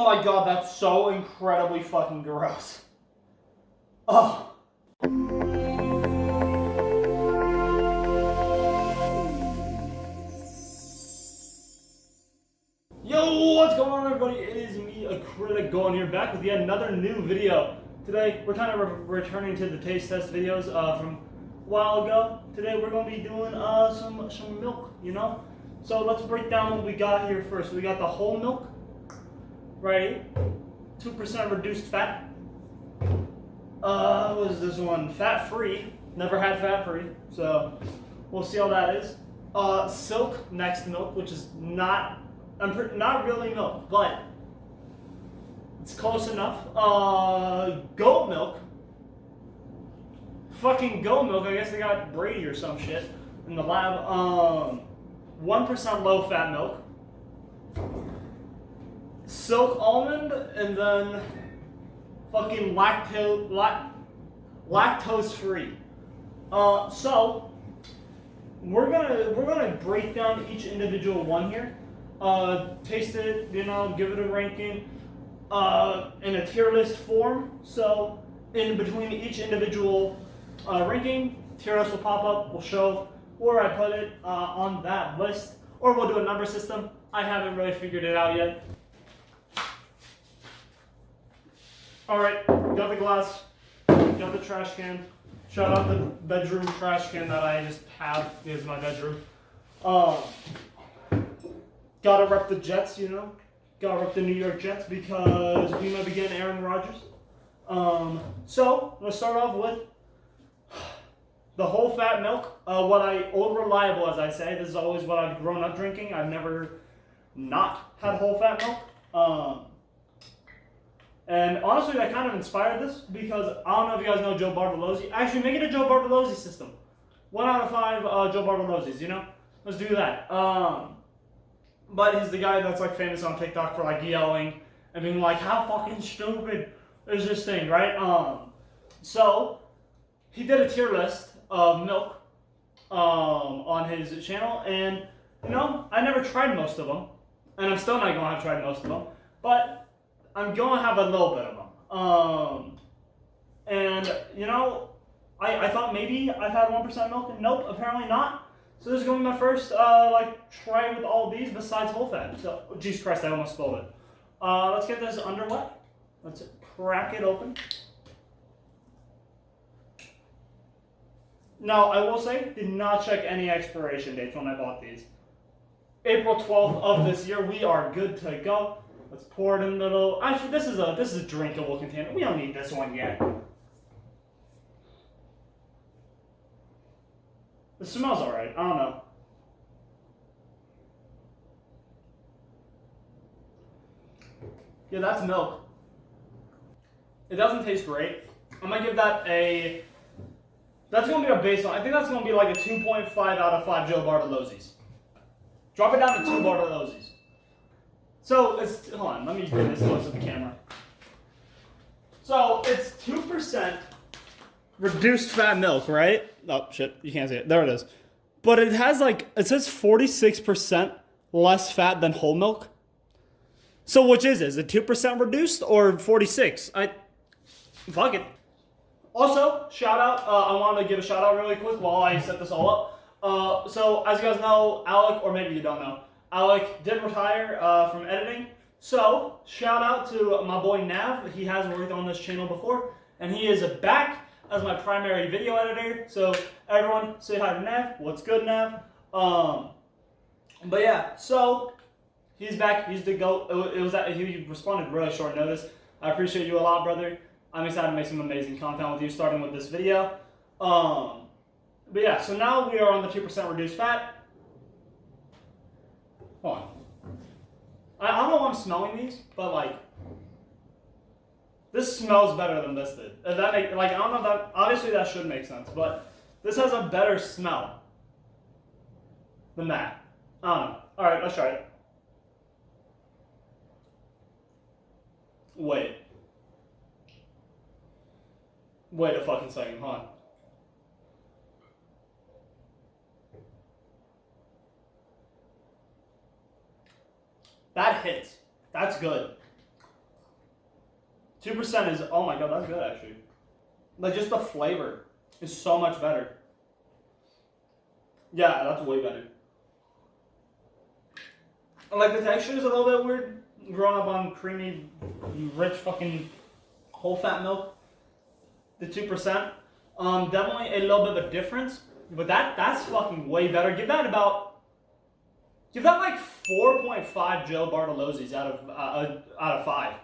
Oh my god, that's so incredibly fucking gross. Oh. Yo, what's going on everybody? It is me, Acrylic, going here back with yet another new video. Today, we're kind of returning to the taste test videos from a while ago. Today, we're going to be doing some milk, you know? So let's break down what we got here first. We got the whole milk, right? 2% reduced fat. What is this one? Fat-free. Never had fat-free, so we'll see how that is. Silk next milk, which is not really milk, but it's close enough. Goat milk. Fucking goat milk. I guess they got Brady or some shit in the lab. 1% low-fat milk. Silk almond, and then fucking lactose free. So we're gonna break down each individual one here. Taste it, you know, give it a ranking in a tier list form. So in between each individual ranking, tier list will pop up. We'll show where I put it on that list, or we'll do a number system. I haven't really figured it out yet. Alright, got the glass, got the trash can. Shout out the bedroom trash can that I just have. Here's my bedroom. Gotta rep the Jets, you know? Gotta rep the New York Jets because we might be getting Aaron Rodgers. So, let's start off with the whole fat milk. Old reliable, as I say. This is always what I've grown up drinking. I've never not had whole fat milk. And honestly, that kind of inspired this because I don't know if you guys know Joe Bartolozzi. Actually, make it a Joe Bartolozzi system. 1 out of 5 Joe Bartolozzis, you know? Let's do that. But he's the guy that's like famous on TikTok for like yelling and being like, how fucking stupid is this thing, right? So he did a tier list of milk on his channel, and you know, I never tried most of them, and I'm still not gonna have tried most of them, but I'm gonna have a little bit of them. And you know, I thought maybe I've had 1% milk, and nope, apparently not. So this is going to be my first try with all of these besides whole fat. So, Jesus Christ, I almost spilled it. Let's get this under wet. Let's crack it open. Now, I will say, did not check any expiration dates when I bought these. April 12th of this year, we are good to go. Let's pour it in the little. Actually, this is a drinkable container. We don't need this one yet. It smells alright. I don't know. Yeah, that's milk. It doesn't taste great. I'm gonna give that a. That's gonna be a baseline. I think that's gonna be like a 2.5 out of 5 Joe Bartolozzis. Drop it down to 2 Bartolozzis. So it's. Hold on. Let me get this close to the camera. So it's 2%. Reduced fat milk, right? Oh, shit. You can't see it. There it is. But it has it says 46% less fat than whole milk. So which is it? Is it 2% reduced or 46? Fuck it. Also, shout out. I wanted to give a shout out really quick while I set this all up. So as you guys know, Alec, or maybe you don't know, Alec did retire from editing. So shout out to my boy Nav. He has worked on this channel before, and he is back as my primary video editor. So everyone say hi to Nav. What's good, Nav? But yeah, so he's back. He's the GOAT. He responded really short notice. I appreciate you a lot, brother. I'm excited to make some amazing content with you, starting with this video. But yeah, so now we are on the 2% reduced fat. Hold on. I don't know why I'm smelling these, but this smells better than this did. If that I don't know that. Obviously, that should make sense, but this has a better smell than that. I don't know. All right, let's try it. Wait a fucking second, hold on. That hits. That's good. 2% is, oh my god, that's good actually. Like just the flavor is so much better. Yeah, that's way better. Like the texture is a little bit weird. Growing up on creamy, rich fucking whole fat milk. The 2%. Definitely a little bit of a difference. But that's fucking way better. Give that like 4.5 Joe Bartolosis out of 5.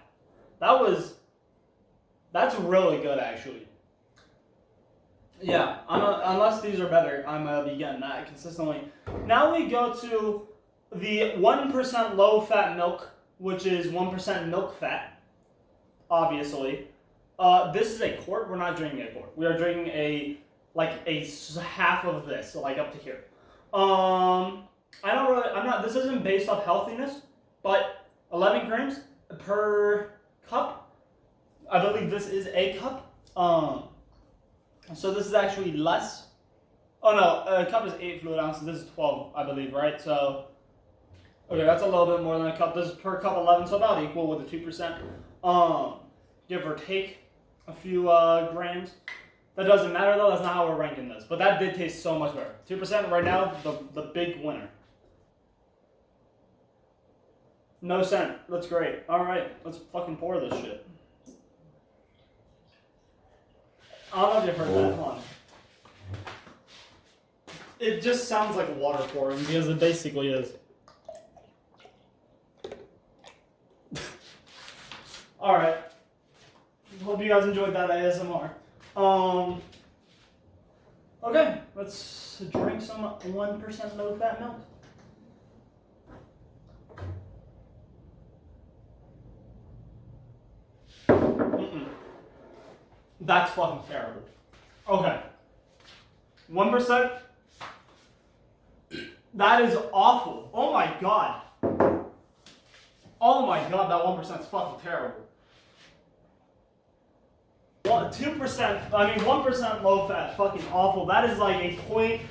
That's really good actually. Yeah, unless these are better, I'm gonna be getting that consistently. Now we go to the 1% low fat milk, which is 1% milk fat, obviously. This is a quart. We're not drinking a quart. We are drinking a half of this, so like up to here. This isn't based off healthiness, but 11 grams per cup. I believe this is a cup. So this is actually less. Oh no, a cup is 8 fluid ounces. This is 12, I believe, right? So, okay, that's a little bit more than a cup. This is per cup 11, so about equal with the 2%. Give or take a few grams. That doesn't matter though. That's not how we're ranking this. But that did taste so much better. 2% right now, the big winner. No scent. That's great. All right, let's fucking pour this shit. I don't know if you've heard that. Hold on. It just sounds like water pouring because it basically is. All right. Hope you guys enjoyed that ASMR. Okay, let's drink some 1% low fat milk. That's fucking terrible. Okay. 1%. That is awful. Oh my god. Oh my god, that 1% is fucking terrible. 2%, 1% low fat, fucking awful. That is like a point.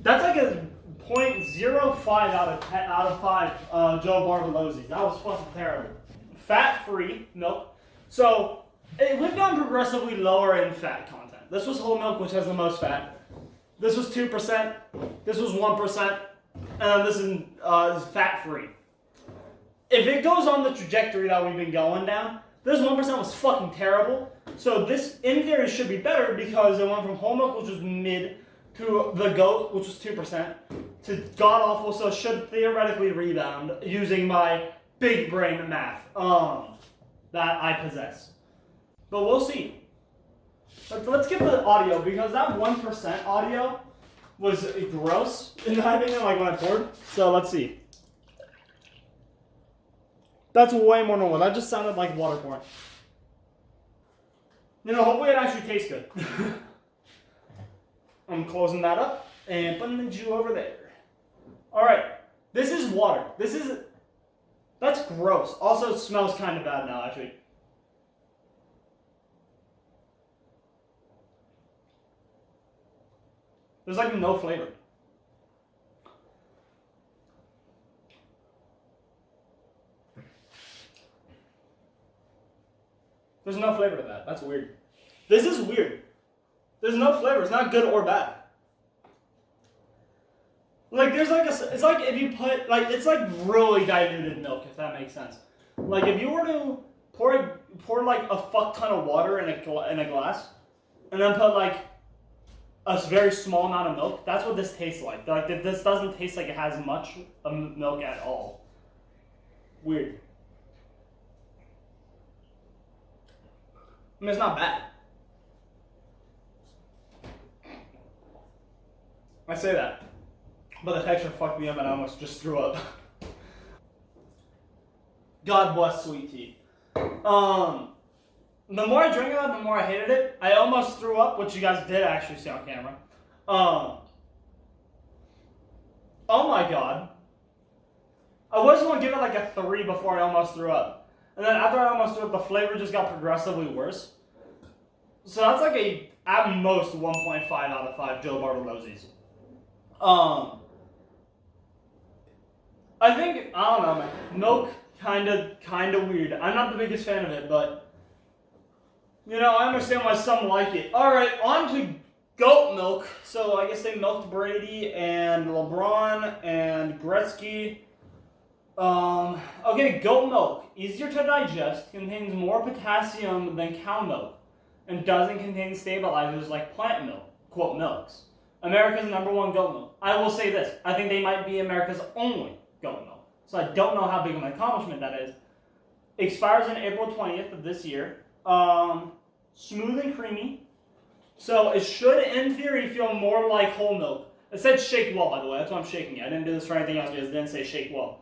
That's like a 0.05 out of 5 Joe Bartolosis. That was fucking terrible. Fat-free milk. So we've gone progressively lower in fat content. This was whole milk, which has the most fat. This was 2%. This was 1%, and this is fat-free. If it goes on the trajectory that we've been going down, this 1% was fucking terrible. So this, in theory, should be better because it went from whole milk, which was mid, to the goat, which was 2%, to god awful. So it should theoretically rebound using my big brain math that I possess. But we'll see. Let's get the audio because that 1% audio was gross in my opinion, like when I poured. So let's see. That's way more normal. That just sounded like water pouring. Hopefully it actually tastes good. I'm closing that up and putting the Jew over there. Alright, this is water. That's gross. Also, it smells kind of bad now, actually. There's like no flavor. There's no flavor to that. That's weird. This is weird. There's no flavor. It's not good or bad. Like there's like it's like if you put it's like really diluted milk, if that makes sense. Like if you were to pour like a fuck ton of water in a glass, and then put like a very small amount of milk, that's what this tastes like. Like this doesn't taste like it has much milk at all. Weird. It's not bad. I say that, but the texture fucked me up and I almost just threw up. God bless sweet tea. The more I drank of it, the more I hated it. I almost threw up, which you guys did actually see on camera. Oh my god. I was going to give it like a 3 before I almost threw up. And then after I almost threw up, the flavor just got progressively worse. So that's like at most 1.5 out of 5 Joe Bartolosis. I think, I don't know, man. Milk, kind of weird. I'm not the biggest fan of it, but You know, I understand why some like it. Alright, on to goat milk. So I guess they milked Brady and LeBron and Gretzky. Okay, goat milk. Easier to digest, contains more potassium than cow milk, and doesn't contain stabilizers like plant milk, quote, milks. America's #1 goat milk. I will say this, I think they might be America's only goat milk. So I don't know how big of an accomplishment that is. Expires on April 20th of this year. Smooth and creamy. So it should, in theory, feel more like whole milk. It said shake well, by the way. That's why I'm shaking it. I didn't do this for anything else because it didn't say shake well.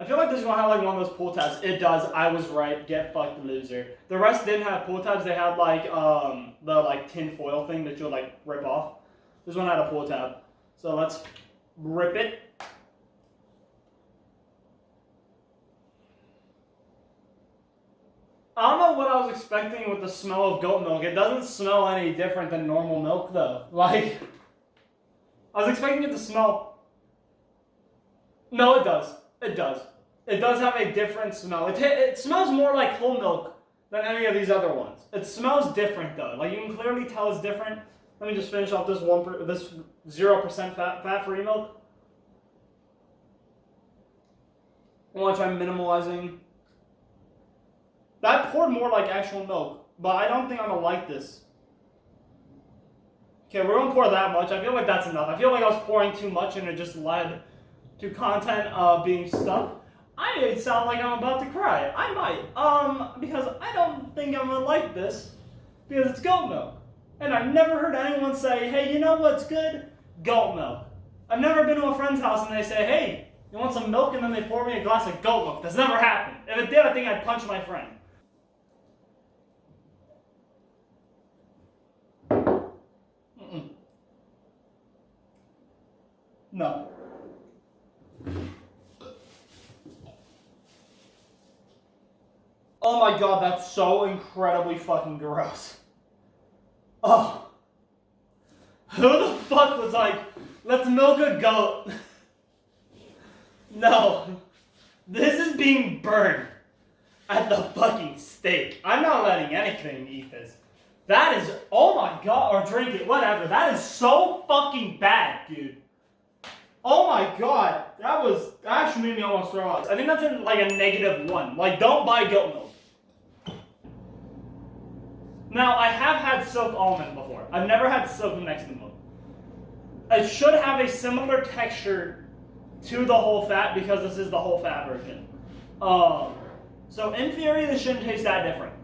I feel like this is going to have like one of those pull tabs. It does. I was right. Get fucked, loser. The rest didn't have pull tabs. They had like the like tin foil thing that you'll like rip off. This one had a pull tab. So let's rip it. I don't know what I was expecting with the smell of goat milk. It doesn't smell any different than normal milk though. Like, I was expecting it to smell. No, it does. It does. It does have a different smell. It smells more like whole milk than any of these other ones. It smells different though. Like, you can clearly tell it's different. Let me just finish off this 0% fat-free milk. I want to try minimalizing. That poured more like actual milk, but I don't think I'm gonna like this. Okay, we're gonna pour that much. I feel like that's enough. I feel like I was pouring too much and it just led to content being stuck. I may sound like I'm about to cry. I might, because I don't think I'm gonna like this because it's goat milk. And I've never heard anyone say, hey, you know what's good? Goat milk. I've never been to a friend's house and they say, hey, you want some milk? And then they pour me a glass of goat milk. That's never happened. If it did, I think I'd punch my friend. No. Oh my god, that's so incredibly fucking gross. Oh. Who the fuck was like, let's milk a goat? No. This is being burned at the fucking stake. I'm not letting anything eat this. That is, oh my god, or drink it, whatever. That is so fucking bad, dude. Oh my god, that actually made me almost throw up. I think that's in like a -1. Like, don't buy goat milk. Now, I have had silk almond before. I've never had silk next to milk. It should have a similar texture to the whole fat because this is the whole fat version. So in theory, this shouldn't taste that different.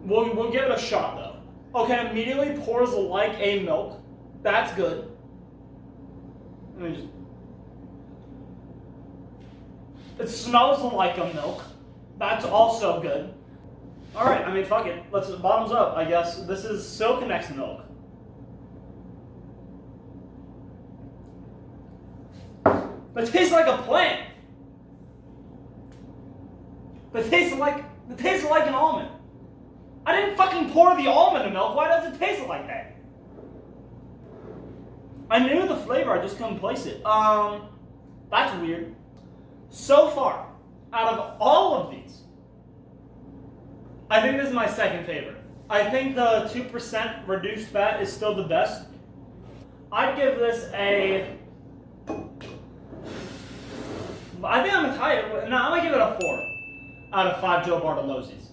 We'll give it a shot though. Okay, immediately pours like a milk. That's good. Let me just. It smells like a milk. That's also good. Alright, I mean, fuck it. Let's bottoms up, I guess. This is silk next milk. It tastes like a plant. It tastes like an almond. I didn't fucking pour the almond in milk. Why does it taste like that? I knew the flavor, I just couldn't place it. That's weird. So far, out of all of these, I think this is my second favorite. I think the 2% reduced fat is still the best. I'd give this a... I think I'm gonna tie it. No, I'm gonna give it a 4 out of 5 Joe Bartolosis.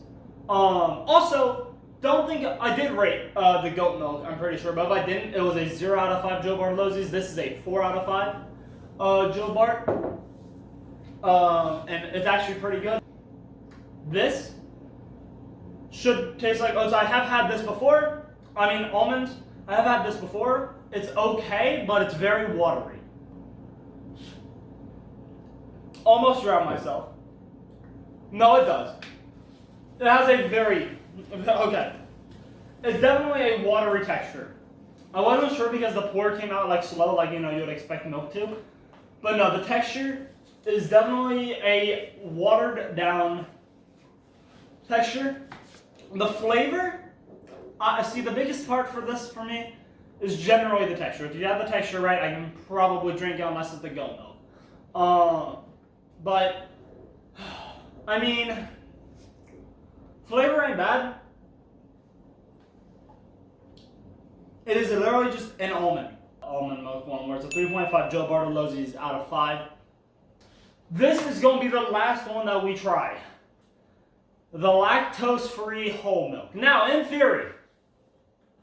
Also, don't think I did rate the goat milk. I'm pretty sure, but if I didn't, it was a 0 out of 5 Joe Bartolosis. This is a 4 out of 5 Joe Bart, and it's actually pretty good. This should taste like oats. I have had this before. I mean, almonds. I have had this before. It's okay, but it's very watery. Almost drowned myself. No, it does. It has a very... Okay. It's definitely a watery texture. I wasn't sure because the pour came out like slow, like, you know, you would expect milk to. But no, the texture is definitely a watered down texture. The flavor, see, the biggest part for this for me is generally the texture. If you have the texture right, I can probably drink it unless it's the goat milk. But, I mean, Flavor ain't bad. It is literally just an almond milk one, where it's a 3.5 Joe Bartolozzi's out of 5. This is going to be the last one that we try. The lactose-free whole milk. Now, in theory,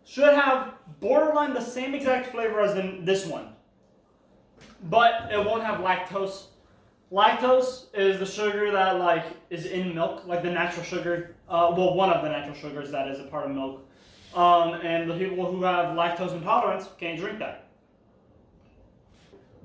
should have borderline the same exact flavor as this one, but it won't have lactose. Lactose is the sugar that like is in milk, like the natural sugar. Well, one of the natural sugars that is a part of milk. And the people who have lactose intolerance can't drink that.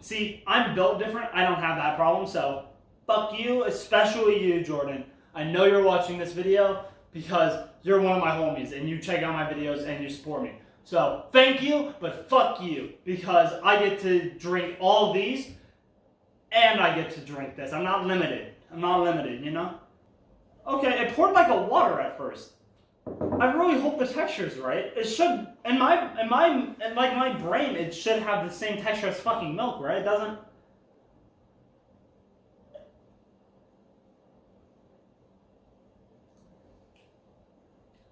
See, I'm built different. I don't have that problem, so fuck you, especially you, Jordan. I know you're watching this video because you're one of my homies and you check out my videos and you support me. So thank you, but fuck you, because I get to drink all these and I get to drink this. I'm not limited. You know? Okay, it poured like a water at first. I really hope the texture's right. It should, in my brain, it should have the same texture as fucking milk, right? It doesn't.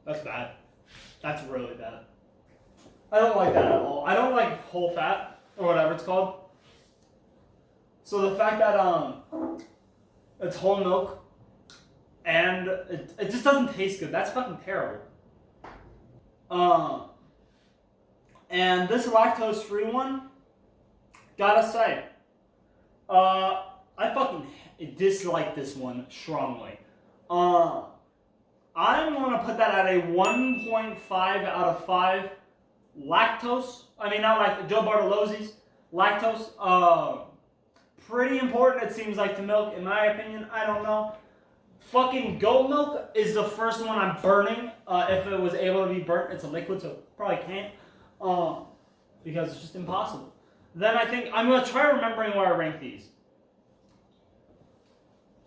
That's bad. That's really bad. I don't like that at all. I don't like whole fat, or whatever it's called. So the fact that it's whole milk and it just doesn't taste good. That's fucking terrible. And this lactose-free one, gotta say, I fucking dislike this one strongly. I'm gonna put that at a 1.5 out of 5. Lactose, I mean not like Joe Bartolozzi's, lactose, pretty important it seems like to milk, in my opinion. I don't know. Fucking goat milk is the first one I'm burning, if it was able to be burnt. It's a liquid, so probably can't, because it's just impossible. Then I think, I'm gonna try remembering where I rank these.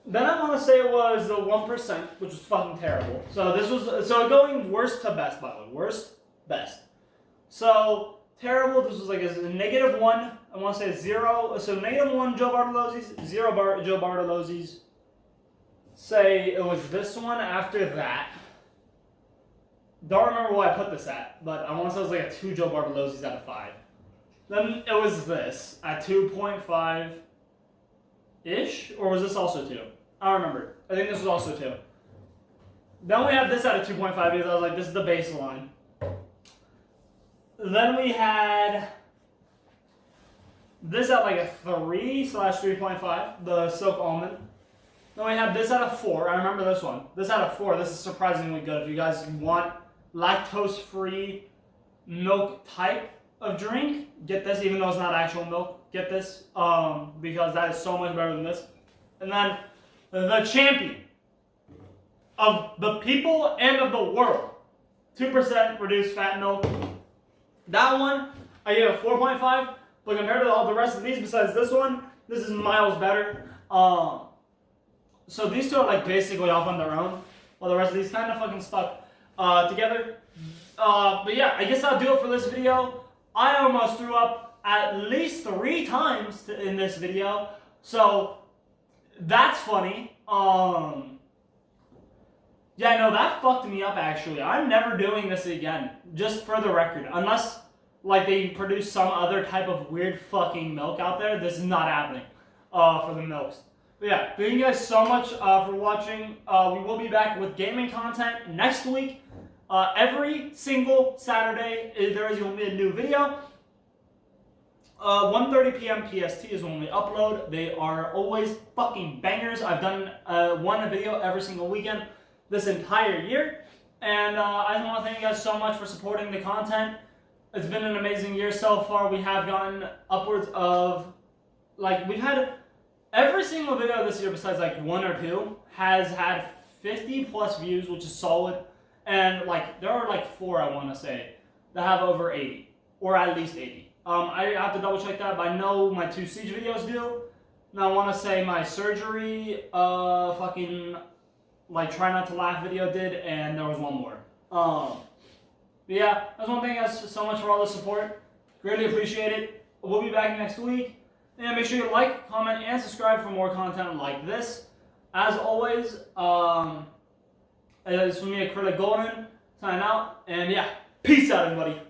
Then I want to say it was the 1%, which was fucking terrible. So this was, so going worst to best, by the way. Worst, best. So, terrible, this was like a -1. I want to say 0. So -1 Joe Bartolozzi's, 0 Joe Bartolozzi's. Say it was this one after that. Don't remember what I put this at, but I want to say it was like a 2 Joe Bartolozzi's out of 5. Then it was this at 2.5-ish, or was this also 2? I don't remember. I think this was also 2. Then we have this at a 2.5 because I was like, this is the baseline. Then we had this at like a 3/3.5, the silk almond. Then we have this at a 4. I remember this one. This at a 4. This is surprisingly good. If you guys want lactose-free milk type of drink, get this. Even though it's not actual milk, get this, because that is so much better than this. And then the champion of the people and of the world, 2% reduced fat milk. That one, I gave a 4.5, but compared to all the rest of these, besides this one, this is miles better. So these two are like basically off on their own, while the rest of these kind of fucking stuck together. But yeah, I guess I'll do it for this video. I almost threw up at least 3 times in this video, so that's funny. Yeah, no, that fucked me up actually. I'm never doing this again, just for the record. Unless, like, they produce some other type of weird fucking milk out there, this is not happening for the milks. But yeah, thank you guys so much for watching. We will be back with gaming content next week. Every single Saturday, there is going to be a new video. 1:30 p.m. PST is when we upload. They are always fucking bangers. I've done one video every single weekend this entire year. And I want to thank you guys so much for supporting the content. It's been an amazing year so far. We have gotten upwards of, like, we've had every single video this year besides like 1 or 2 has had 50 plus views, which is solid. And like there are like 4, I want to say, that have over 80 or at least 80. I have to double check that, but I know my 2 Siege videos do. And I want to say my surgery, fucking, like, try not to laugh video did, and there was 1 more. But yeah, I just want to thank you guys so much for all the support. Greatly appreciate it. We'll be back next week. And make sure you like, comment, and subscribe for more content like this. As always, This is for me, Acrylic Golden. Sign out. And yeah, peace out, everybody.